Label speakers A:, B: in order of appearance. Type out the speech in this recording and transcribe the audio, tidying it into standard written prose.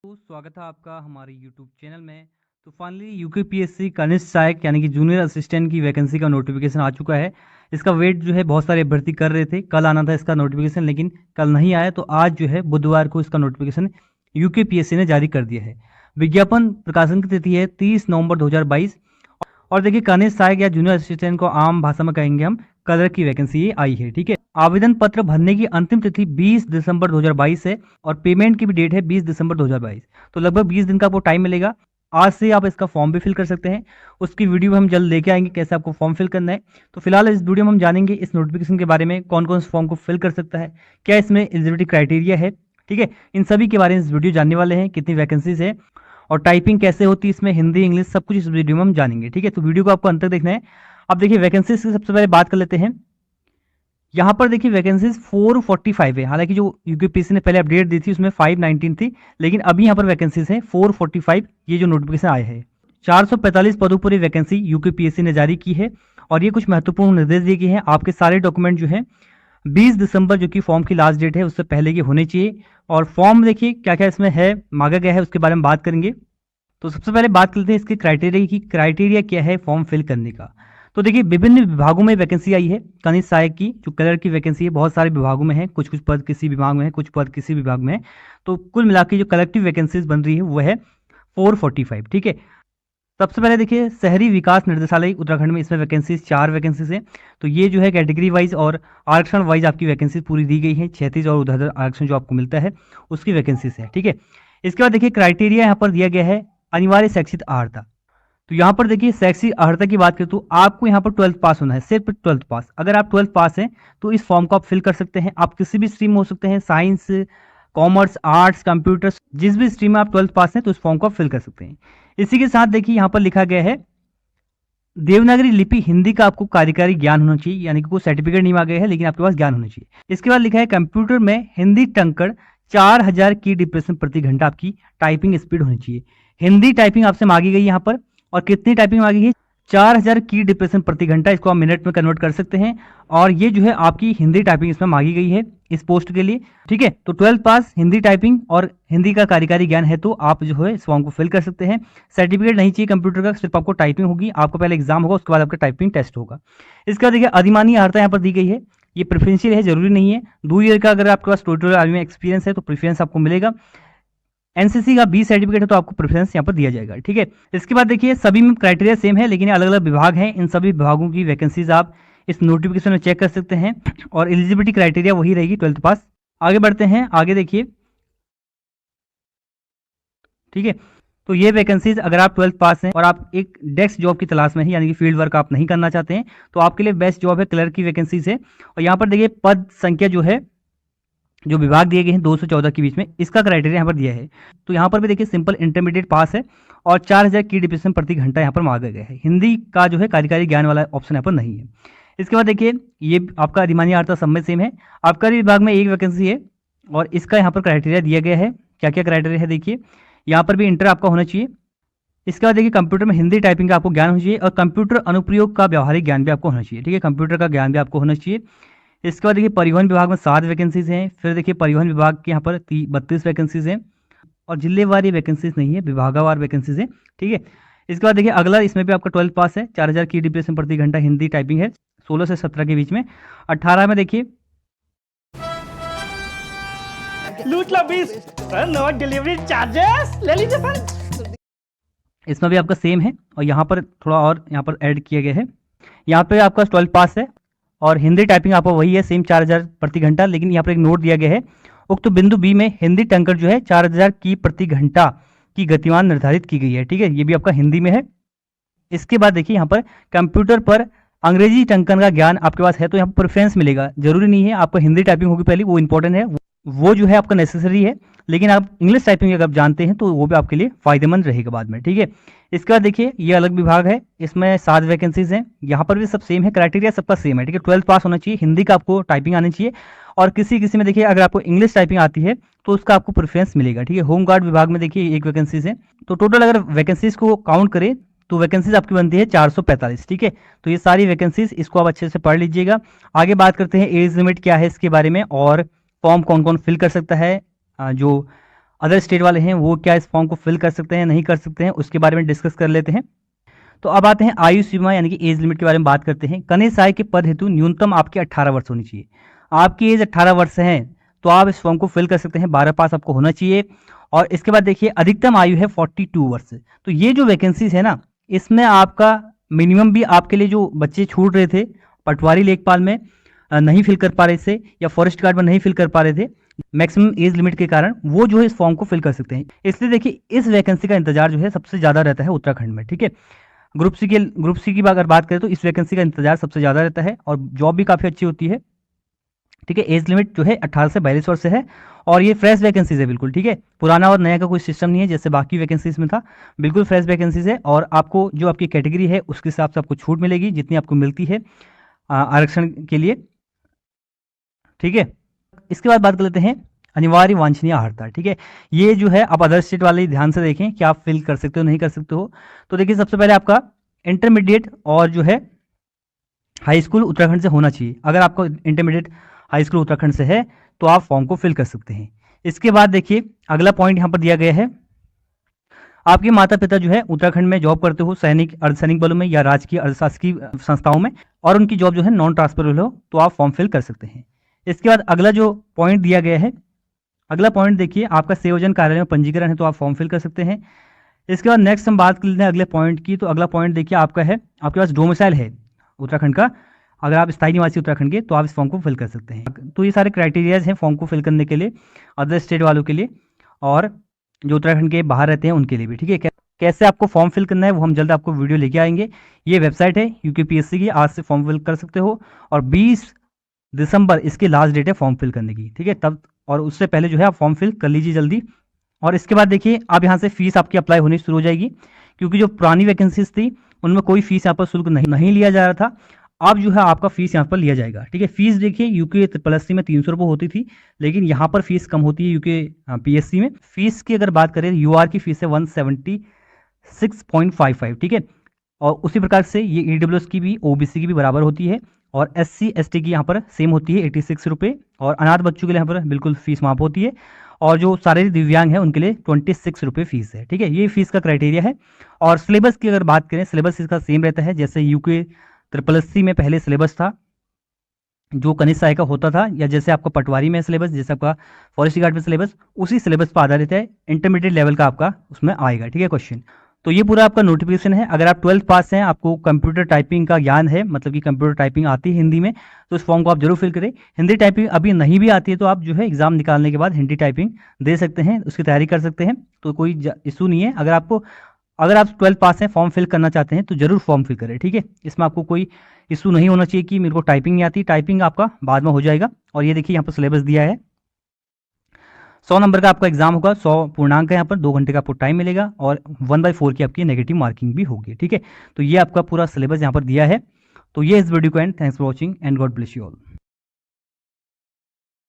A: तो स्वागत है आपका हमारे YouTube चैनल में। तो फाइनली यूकेपीएससी कनिष्ठ सहायक यानी कि जूनियर असिस्टेंट की वैकेंसी का नोटिफिकेशन आ चुका है। इसका वेट जो है बहुत सारे अभ्यर्थी कर रहे थे, कल आना था इसका नोटिफिकेशन, लेकिन कल नहीं आया। तो आज जो है बुधवार को इसका नोटिफिकेशन यूकेपीएससी ने जारी कर दिया है। विज्ञापन प्रकाशन की तिथि है 30 नवंबर 2022। और देखिए कनिष्ठ सहायक या जूनियर असिस्टेंट को आम भाषा में कहेंगे हम कलर की वैकेंसी ये आई है। ठीक है, आवेदन पत्र भरने की अंतिम तिथि 20 दिसंबर 2022 है और पेमेंट की भी डेट है 20 दिसंबर 2022। तो लगभग 20 दिन का आपको टाइम मिलेगा। आज से आप इसका फॉर्म भी फिल कर सकते हैं। उसकी वीडियो हम जल्द लेके आएंगे कैसे आपको फॉर्म फिल करना है। तो फिलहाल इस वीडियो में हम जानेंगे इस नोटिफिकेशन के बारे में, कौन कौन से फॉर्म को फिल कर सकता है, क्या इसमें एलिजिबिलिटी क्राइटेरिया है। ठीक है, इन सभी के बारे में इस वीडियो जानने वाले हैं, कितनी वैकेंसीज है और टाइपिंग कैसे होती है इसमें, हिंदी इंग्लिश सब कुछ इस वीडियो में हम जानेंगे। ठीक है, तो वीडियो को आपको अंत तक देखना है। अब देखिए वैकेंसीज की सबसे पहले बात कर लेते हैं। यहाँ पर देखिए वैकेंसीज 445 है। हालांकि जो यूकेपीएससी ने पहले अपडेट दी थी उसमें 519 थी, लेकिन अभी यहाँ पर वैकेंसीज है 445। ये जो नोटिफिकेशन आया है 445 पदों पर वैकेंसी यूकेपीएससी ने जारी की है। और ये कुछ महत्वपूर्ण निर्देश दिए गए हैं। आपके सारे डॉक्यूमेंट जो है 20 दिसंबर जो कि फॉर्म की लास्ट डेट है उससे पहले के होने चाहिए। और फॉर्म देखिए क्या क्या इसमें है, मांगा गया है, उसके बारे में बात करेंगे। तो सबसे पहले बात करते हैं इसके क्राइटेरिया की। क्राइटेरिया क्या है फॉर्म फिल करने का। तो देखिए विभिन्न विभागों में वैकेंसी आई है कनिष्ठ सहायक की। जो कलर की वैकेंसी है बहुत सारे विभागों में है, कुछ कुछ पद किसी विभाग में है, कुछ पद किसी विभाग में है। तो कुल मिला के जो कलेक्टिव वैकेंसीज बन रही है वो है 445। ठीक है, सबसे पहले देखिए शहरी विकास निर्देशालय उत्तराखंड में इसमें वैकेंसीज 4 वैकेंसीज है। तो ये जो है कैटेगरी वाइज और आरक्षण वाइज आपकी वैकेंसी पूरी दी गई है। 36 और उधर आरक्षण जो आपको मिलता है उसकी वैकेंसीज है। ठीक है, इसके बाद देखिए क्राइटेरिया यहाँ पर दिया गया है अनिवार्य शैक्षिक अर्हता। तो यहाँ पर देखिए शैक्षिक अर्हता की बात करें तो आपको यहाँ पर 12th पास होना है, सिर्फ 12th पास। अगर आप 12th पास हैं तो इस फॉर्म को आप फिल कर सकते हैं। आप किसी भी स्ट्रीम में हो सकते हैं, साइंस, कॉमर्स, आर्ट्स, कंप्यूटर, जिस भी स्ट्रीम में आप 12th पास हैं तो इस फॉर्म को आप फिल कर सकते हैं। इसी के साथ देखिए यहाँ पर लिखा गया है देवनागरी लिपि हिंदी का आपको कार्यकारी ज्ञान होना चाहिए, यानी कि कोई सर्टिफिकेट नहीं मांगा है लेकिन आपके पास ज्ञान होना चाहिए। इसके बाद लिखा है कंप्यूटर में हिंदी टंकड़ 4000 की डिप्रेशन प्रति घंटा आपकी टाइपिंग स्पीड होनी चाहिए। हिंदी टाइपिंग आपसे मांगी गई यहाँ पर, और कितनी टाइपिंग मांगी गई 4000 की डिप्रेशन प्रति घंटा। इसको आप मिनट में कन्वर्ट कर सकते हैं। और ये जो है आपकी हिंदी टाइपिंग इसमें मांगी गई है इस पोस्ट के लिए। ठीक है, तो 12th पास, हिंदी टाइपिंग और हिंदी का कार्यकारी ज्ञान है तो आप जो है इस फॉर्म को फिल कर सकते हैं। सर्टिफिकेट नहीं चाहिए कंप्यूटर का, सिर्फ आपको टाइपिंग होगी। आपको पहले एग्जाम होगा, उसके बाद आपका टाइपिंग टेस्ट होगा। इसके बाद देखिए अधिमानी अर्हता यहाँ पर दी गई है। ये प्रेफरेंशियल है, जरूरी नहीं है। 2 ईयर का अगर आपके पास टोटल आर्मी में एक्सपीरियंस है तो प्रेफरेंस आपको मिलेगा। एनसीसी का 20 सर्टिफिकेट है तो आपको प्रेफरेंस यहाँ पर दिया जाएगा। ठीक है, इसके बाद देखिए सभी में क्राइटेरिया सेम है लेकिन अलग अलग विभाग हैं। इन सभी विभागों की वैकेंसीज आप इस नोटिफिकेशन में चेक कर सकते हैं और एलिजिबिलिटी क्राइटेरिया वही रहेगी 12th पास। आगे बढ़ते हैं, आगे देखिए। ठीक है, तो ये वैकेंसीज अगर आप 12th पास हैं और आप एक डेस्क जॉब की तलाश में हैं, यानी कि फील्ड वर्क आप नहीं करना चाहते हैं, तो आपके लिए बेस्ट जॉब है क्लर्क की वैकेंसीज है। और यहाँ पर देखिए पद संख्या जो है, जो विभाग दिए गए हैं 214 के बीच में, इसका क्राइटेरिया यहाँ पर दिया है। तो यहाँ पर भी देखिए सिंपल इंटरमीडिएट पास है और 4000 की डिप्रेशन प्रति घंटा यहाँ पर मांगा गया है। हिंदी का जो है कार्यकारी ज्ञान वाला ऑप्शन यहाँ पर नहीं है। इसके बाद देखिए ये आपका अधिमानी अर्हता सब में सेम है। आबकारी विभाग में एक वैकेंसी है और इसका यहाँ पर क्राइटेरिया दिया गया है। क्या क्या क्राइटेरिया है देखिए, यहाँ पर भी इंटर आपका होना चाहिए। इसके बाद देखिए कंप्यूटर में हिंदी टाइपिंग का आपको ज्ञान होना चाहिए और कंप्यूटर अनुप्रयोग का व्यवहारिक ज्ञान भी आपको होना चाहिए। ठीक है, कंप्यूटर का ज्ञान भी आपको होना चाहिए। इसके बाद देखिए परिवहन विभाग में 7 वैकेंसीज हैं। फिर देखिए परिवहन विभाग के यहाँ पर 32 वैकेंसीज हैं और जिलेवार वैकेंसीज नहीं है, विभागवार वैकेंसीज है। ठीक है, इसके बाद देखिए अगला, इसमें भी आपका 12th पास है, 4000 की डिप्रेशन प्रति घंटा हिंदी टाइपिंग है, 16 से 17 के बीच में। 18 में देखिए
B: लूट लो 20 सर, नो डिलीवरी चार्जेस ले लीजिए सर।
A: इसमें भी आपका सेम है और यहाँ पर थोड़ा और यहाँ पर ऐड किया गया है। यहाँ पे आपका 12th पास है और हिंदी टाइपिंग आपका वही है सेम 4000 प्रति घंटा, लेकिन यहाँ पर एक नोट दिया गया है। उक्त बिंदु बी में हिंदी टंकड़ जो है 4000 की प्रति घंटा की गतिमान निर्धारित की गई है। ठीक है, ये भी आपका हिंदी में है। इसके बाद देखिए यहाँ पर कंप्यूटर पर अंग्रेजी टंकन का ज्ञान आपके पास है तो यहाँ पर प्रेफरेंस मिलेगा। जरूरी नहीं है आपको हिंदी टाइपिंग होगी पहले, वो इंपॉर्टेंट है, वो जो है आपका नेसेसरी है। लेकिन आप इंग्लिश टाइपिंग अगर आप जानते हैं तो वो भी आपके लिए फायदेमंद रहेगा बाद में। ठीक है, इसके बाद देखिए ये अलग विभाग है, इसमें 7 वैकेंसीज हैं। यहाँ पर भी सब सेम है, क्राइटेरिया सबका सेम है। ठीक है, 12th पास होना चाहिए, हिंदी का आपको टाइपिंग आनी चाहिए और किसी किसी में देखिए अगर आपको इंग्लिश टाइपिंग आती है तो उसका आपको प्रेफरेंस मिलेगा। ठीक है, होमगार्ड विभाग में देखिए 1 वैकेंसीज है। तो टोटल अगर वैकेंसीज को काउंट करें तो वैकेंसीज आपकी बनती है 445। ठीक है, तो ये सारी वैकेंसीज, इसको आप अच्छे से पढ़ लीजिएगा। आगे बात करते हैं एज लिमिट क्या है इसके बारे में और फॉर्म कौन कौन फिल कर सकता है। जो अदर स्टेट वाले हैं वो क्या इस फॉर्म को फिल कर सकते हैं, नहीं कर सकते हैं, उसके बारे में डिस्कस कर लेते हैं। तो अब आते हैं आयु सीमा यानी कि एज लिमिट के बारे में बात करते हैं। कनिष्ठ सहायक के पद हेतु न्यूनतम आपकी 18 वर्ष होनी चाहिए। आपकी एज 18 वर्ष है तो आप इस फॉर्म को फिल कर सकते हैं, 12 पास आपको होना चाहिए। और इसके बाद देखिए अधिकतम आयु है 42 वर्ष। तो ये जो वैकेंसीज है ना, इसमें आपका मिनिमम भी आपके लिए जो बच्चे छूट रहे थे पटवारी लेखपाल में नहीं फिल कर पा रहे थे या फॉरेस्ट गार्ड में नहीं फिल कर पा रहे थे मैक्सिमम एज लिमिट के कारण, वो जो है इस फॉर्म को फिल कर सकते हैं। इसलिए देखिए इस वैकेंसी का इंतजार जो है सबसे ज़्यादा रहता है उत्तराखंड में, ठीक है। ग्रुप सी की अगर बात करें तो इस वैकेंसी का इंतजार सबसे ज़्यादा रहता है और जॉब भी काफ़ी अच्छी होती है, ठीक है। एज लिमिट जो है 18 से 42 वर्ष है और ये फ्रेश वैकेंसीज है बिल्कुल, ठीक है। पुराना और नया का कोई सिस्टम नहीं है जैसे बाकी वैकेंसीज में था, बिल्कुल फ्रेश वैकेंसीज है। और आपको जो आपकी कैटेगरी है उसके हिसाब से आपको छूट मिलेगी जितनी आपको मिलती है आरक्षण के लिए, ठीक है। इसके बाद बात कर लेते हैं अनिवार्य वांछनीय आहारता, ठीक है। ये जो है आप अदर स्टेट वाले ध्यान से देखें कि आप फिल कर सकते हो नहीं कर सकते हो। तो देखिए सबसे पहले आपका इंटरमीडिएट और जो है हाई स्कूल उत्तराखंड से होना चाहिए। अगर आपका इंटरमीडिएट हाई स्कूल उत्तराखंड से है तो आप फॉर्म को फिल कर सकते हैं। इसके बाद देखिए अगला पॉइंट यहाँ पर दिया गया है, आपके माता पिता जो है उत्तराखंड में जॉब करते हो सैनिक अर्धसैनिक बलों में या राजकीय अर्धशासकीय संस्थाओं में और उनकी जॉब जो है नॉन ट्रांसफरेबल हो तो आप फॉर्म फिल कर सकते हैं। इसके बाद अगला जो पॉइंट दिया गया है, अगला पॉइंट देखिए आपका संयोजन कार्यालय में पंजीकरण है तो आप फॉर्म फिल कर सकते हैं। इसके बाद नेक्स्ट हम बात कर लेते हैं अगले पॉइंट की। तो अगला पॉइंट देखिए आपका है आपके पास डोमिसाइल है उत्तराखंड का, अगर आप स्थायी निवासी उत्तराखंड के तो आप इस फॉर्म को फिल कर सकते हैं। तो ये सारे क्राइटेरियाज हैं फॉर्म को फिल करने के लिए अदर स्टेट वालों के लिए और जो उत्तराखंड के बाहर रहते हैं उनके लिए भी, ठीक है। कैसे आपको फॉर्म फिल करना है वो हम जल्द आपको वीडियो लेके आएंगे। ये वेबसाइट है यूकेपीएससी की, आज से फॉर्म फिल कर सकते हो और 20 दिसंबर इसकी लास्ट डेट है फॉर्म फिल करने की, ठीक है। तब और उससे पहले जो है आप फॉर्म फिल कर लीजिए जल्दी। और इसके बाद देखिए अब यहाँ से फीस आपकी अप्लाई होनी शुरू हो जाएगी, क्योंकि जो पुरानी वैकेंसीज थी उनमें कोई फीस यहाँ पर शुल्क नहीं लिया जा रहा था। अब जो है आपका फीस यहाँ पर लिया जाएगा, ठीक है। फीस देखिए यूके प्लस में 300 रुपये होती थी, लेकिन यहाँ पर फीस कम होती है यूके पीएससी में। फीस की अगर बात करें यूआर की फीस है 176.55, ठीक है। और उसी प्रकार से ये ईडब्ल्यूएस की भी ओबीसी की भी बराबर होती है और एससी एसटी की यहाँ पर सेम होती है 86 रुपये। और अनाथ बच्चों के लिए यहाँ पर बिल्कुल फीस माफ होती है और जो शारीरिक दिव्यांग है उनके लिए 26 रुपये फीस है, ठीक है। ये फीस का क्राइटेरिया है। और सिलेबस की अगर बात करें, सिलेबस इसका सेम रहता है जैसे यूके SSS में पहले सिलेबस था जो कनिष्ठ सहायक का होता था, या जैसे आपका पटवारी में सिलेबस, जैसे आपका फॉरेस्ट गार्ड में सिलेबस, उसी सिलेबस पर आधारित है। इंटरमीडिएट लेवल का आपका उसमें आएगा, ठीक है क्वेश्चन। तो ये पूरा आपका नोटिफिकेशन है। अगर आप 12th पास हैं, आपको कंप्यूटर टाइपिंग का ज्ञान है, मतलब कि कंप्यूटर टाइपिंग आती है हिंदी में, तो इस फॉर्म को आप जरूर फिल करें। हिंदी टाइपिंग अभी नहीं भी आती है तो आप जो है एग्जाम निकालने के बाद हिंदी टाइपिंग दे सकते हैं, उसकी तैयारी कर सकते हैं, तो कोई इशू नहीं है। अगर आप 12th पास हैं, फॉर्म फिल करना चाहते हैं तो जरूर फॉर्म फिल करें, ठीक है। इसमें आपको कोई इशू नहीं होना चाहिए कि मेरे को टाइपिंग नहीं आती, टाइपिंग आपका बाद में हो जाएगा। और ये देखिए यहाँ पर सिलेबस दिया है, 100 नंबर का आपका एग्जाम होगा, 100 पूर्णांक है, यहाँ पर 2 घंटे का आपको टाइम मिलेगा और 1/4 की आपकी नेगेटिव मार्किंग भी होगी, ठीक है। तो ये आपका पूरा सिलेबस यहाँ पर दिया है। तो ये इस वीडियो को and, thanks for watching and God bless you all.